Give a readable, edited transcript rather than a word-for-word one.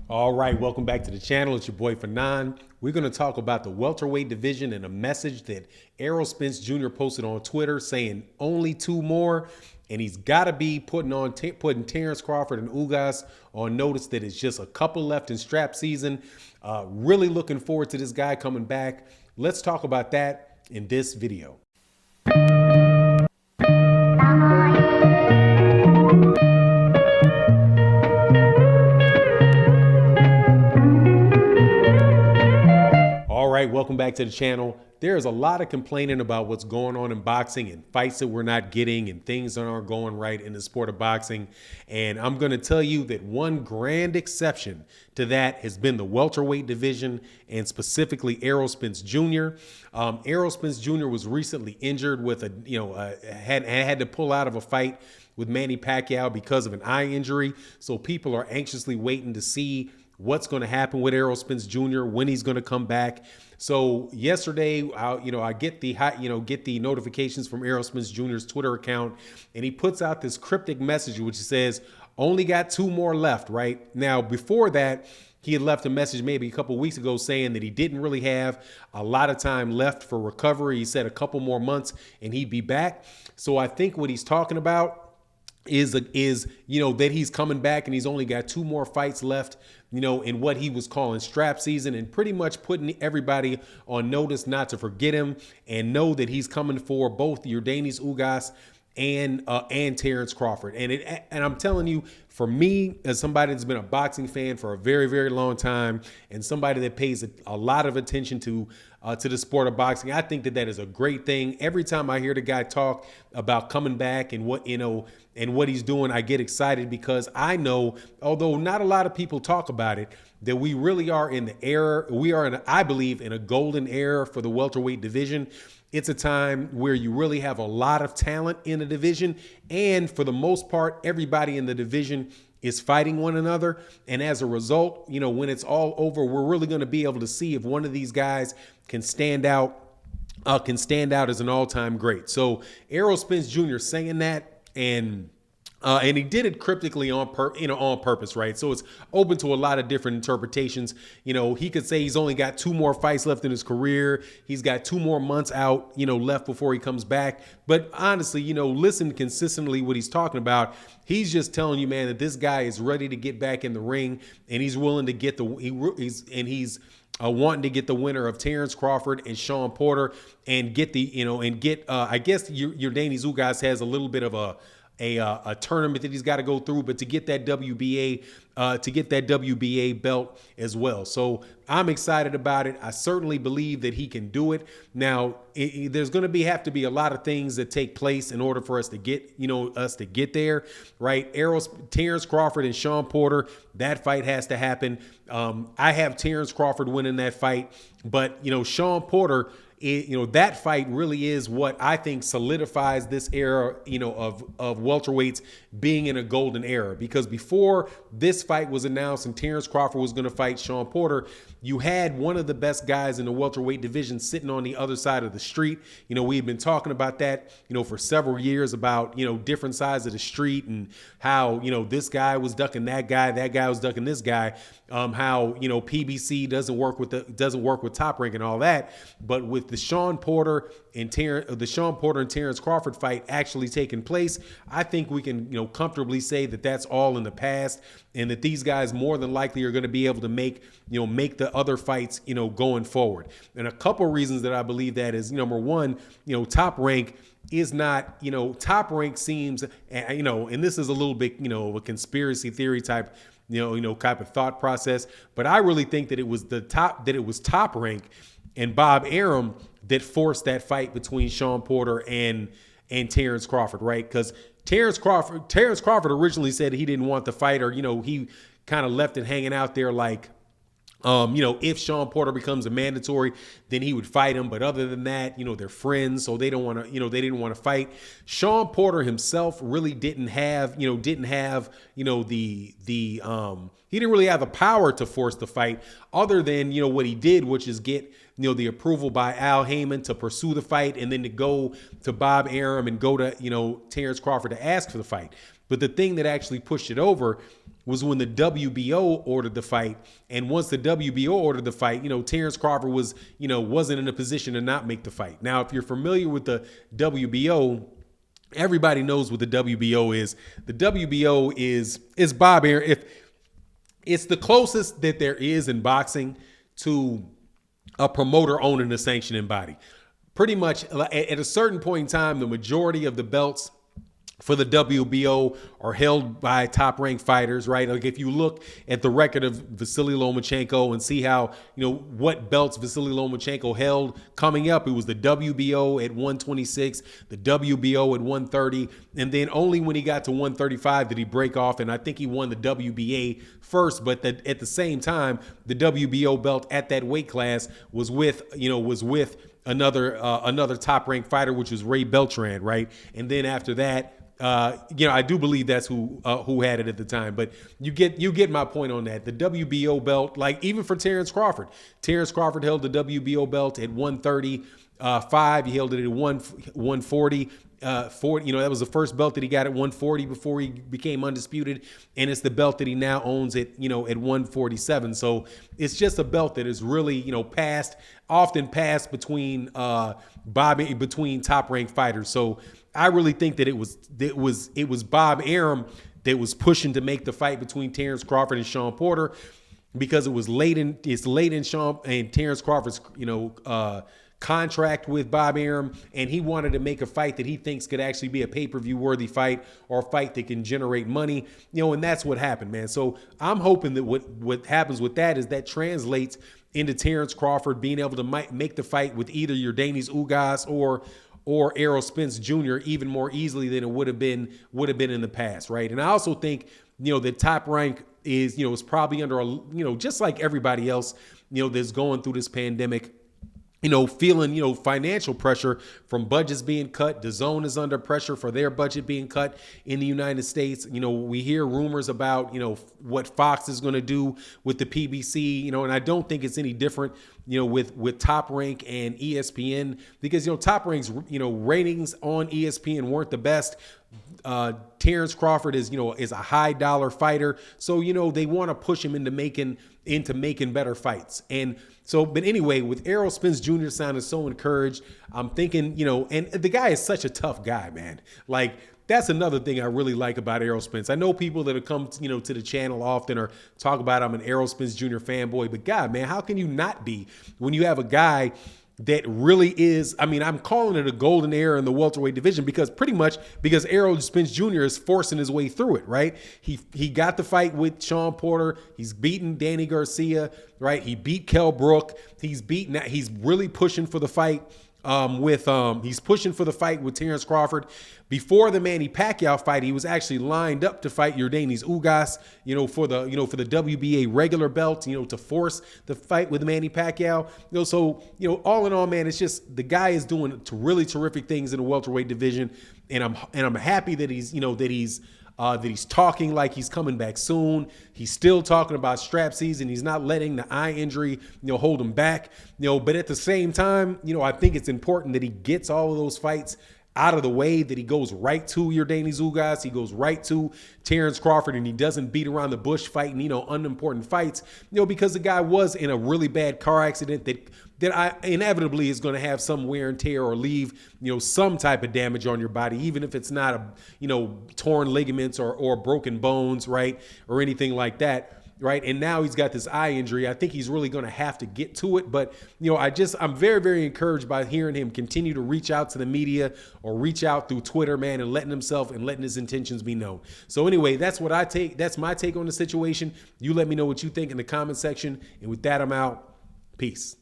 All right, welcome back to the channel. It's your boy Fanon. We're going to talk about the welterweight division and a message that Errol Spence Jr. posted on Twitter saying only two more, and he's got to be putting Terence Crawford and Ugas on notice that it's just a couple left in strap season. Really looking forward to this guy coming back. Let's talk about that in this video. All right, welcome back to the channel. There's a lot of complaining about what's going on in boxing and fights that we're not getting and things that aren't going right in the sport of boxing. And I'm going to tell you that one grand exception to that has been the welterweight division, and specifically Errol Spence Jr. Errol Spence Jr. was recently injured with had to pull out of a fight with Manny Pacquiao because of an eye injury. So people are anxiously waiting to see what's going to happen with Errol Spence Jr., when he's going to come back. So yesterday, I get the notifications from Errol Spence Jr.'s Twitter account, and he puts out this cryptic message which says, "Only got two more left." Right now, before that, he had left a message maybe a couple of weeks ago saying that he didn't really have a lot of time left for recovery. He said a couple more months and he'd be back. So I think what he's talking about is that he's coming back and he's only got two more fights left, in what he was calling strap season, and pretty much putting everybody on notice not to forget him and know that he's coming for both Yordenis Ugas and Terence Crawford. And I'm telling you, for me, as somebody that's been a boxing fan for a very, very long time and somebody that pays a lot of attention to the sport of boxing, I think that is a great thing. Every time I hear the guy talk about coming back and what he's doing, I get excited because I know, although not a lot of people talk about it, that we really are in the era. We are I believe, in a golden era for the welterweight division. It's a time where you really have a lot of talent in the division, and for the most part, everybody in the division is fighting one another. And as a result, when it's all over, we're really going to be able to see if one of these guys can stand out as an all-time great. So Errol Spence Jr. saying that, and he did it cryptically on purpose, right? So it's open to a lot of different interpretations. He could say he's only got two more fights left in his career. He's got 2 more months out, left before he comes back. But honestly, listen consistently what he's talking about. He's just telling you, man, that this guy is ready to get back in the ring, and he's willing to get he's wanting to get the winner of Terence Crawford and Sean Porter, and get I guess Yordenis Ugas has a little bit of a tournament that he's got to go through, but to get that WBA belt as well. So I'm excited about it. I certainly believe that he can do it. Now, there's going to have to be a lot of things that take place in order for us to get there, right? Terence Crawford and Sean Porter, that fight has to happen. I have Terence Crawford winning that fight, but Sean Porter, that fight really is what I think solidifies this era, of welterweights being in a golden era. Because before this fight was announced and Terence Crawford was going to fight Sean Porter, you had one of the best guys in the welterweight division sitting on the other side of the street. We've been talking about that, for several years, about, different sides of the street, and how, this guy was ducking that guy was ducking this guy, how, PBC doesn't work with Top Rank and all that. But with the Sean Porter and Terence Crawford fight actually taking place, I think we can, comfortably say that that's all in the past, and that these guys more than likely are going to be able to make the other fights, going forward. And a couple reasons that I believe that is, number one, Top Rank is not, Top Rank seems, and this is a little bit, a conspiracy theory type, type of thought process, but I really think that it was Top Rank and Bob Arum that forced that fight between Sean Porter and Terence Crawford, right? Because Terence Crawford originally said he didn't want the fight, or he kind of left it hanging out there like, if Sean Porter becomes a mandatory, then he would fight him. But other than that, they're friends, so they don't want to, they didn't want to fight. Sean Porter himself really didn't have, he didn't really have the power to force the fight, other than, what he did, which is get, the approval by Al Heyman to pursue the fight, and then to go to Bob Arum and go to, Terence Crawford to ask for the fight. But the thing that actually pushed it over was when the WBO ordered the fight. And once the WBO ordered the fight, Terence Crawford was, wasn't in a position to not make the fight. Now, if you're familiar with the WBO, everybody knows what the WBO is. The WBO is Bob Arum. If it's the closest that there is in boxing to a promoter owning a sanctioning body. Pretty much at a certain point in time, the majority of the belts for the WBO are held by top-ranked fighters, right? Like if you look at the record of Vasily Lomachenko and see how, what belts Vasily Lomachenko held coming up, it was the WBO at 126, the WBO at 130, and then only when he got to 135 did he break off, and I think he won the WBA first, but at the same time, the WBO belt at that weight class was with another top-ranked fighter, which was Ray Beltran, right? And then after that, I do believe that's who had it at the time, but you get my point on that. The WBO belt, like even for Terence Crawford held the WBO belt at 135. He held it at 140. 40, that was the first belt that he got at 140 before he became undisputed, and it's the belt that he now owns at at 147. So it's just a belt that is really often passed between between top ranked fighters. So I really think that it was Bob Arum that was pushing to make the fight between Terence Crawford and Sean Porter, because it's late in Sean and Terence Crawford's contract with Bob Arum, and he wanted to make a fight that he thinks could actually be a pay-per-view worthy fight, or a fight that can generate money, and that's what happened, man. So I'm hoping that what happens with that is that translates into Terence Crawford being able to make the fight with either Yordenis Ugas or Errol Spence Jr. even more easily than it would have been in the past, right? And I also think the top rank is probably under just like everybody else that's going through this pandemic, feeling, financial pressure from budgets being cut. DAZN is under pressure for their budget being cut in the United States. We hear rumors about, what Fox is going to do with the PBC, and I don't think it's any different, with Top Rank and ESPN, because, Top Rank's, ratings on ESPN weren't the best. Terence Crawford is a high dollar fighter. So, they want to push him into making better fights. And so, but anyway, with Errol Spence Jr. sounding so encouraged, I'm thinking, and the guy is such a tough guy, man. Like, that's another thing I really like about Errol Spence. I know people that have come, to the channel often or talk about I'm an Errol Spence Jr. fanboy, but God, man, how can you not be when you have a guy that really is, I'm calling it a golden era in the welterweight division because Errol Spence Jr. is forcing his way through it, right? He got the fight with Sean Porter. He's beaten Danny Garcia, right? He beat Kell Brook. He's really pushing for the fight he's pushing for the fight with Terence Crawford. Before the Manny Pacquiao fight, he was actually lined up to fight Yordenis Ugas, for the WBA regular belt, to force the fight with Manny Pacquiao. So, all in all, man, it's just the guy is doing really terrific things in the welterweight division, and I'm happy that he's talking like he's coming back soon. He's still talking about strap season. He's not letting the eye injury, hold him back. But at the same time, I think it's important that he gets all of those fights out of the way, that he goes right to Yordenis Ugas, he goes right to Terence Crawford, and he doesn't beat around the bush fighting, unimportant fights, because the guy was in a really bad car accident that inevitably is going to have some wear and tear or leave, some type of damage on your body, even if it's not torn ligaments or broken bones, right, or anything like that. Right. And now he's got this eye injury. I think he's really going to have to get to it. But, I'm very, very encouraged by hearing him continue to reach out to the media or reach out through Twitter, man, and letting his intentions be known. So anyway, that's my take on the situation. You let me know what you think in the comment section. And with that, I'm out. Peace.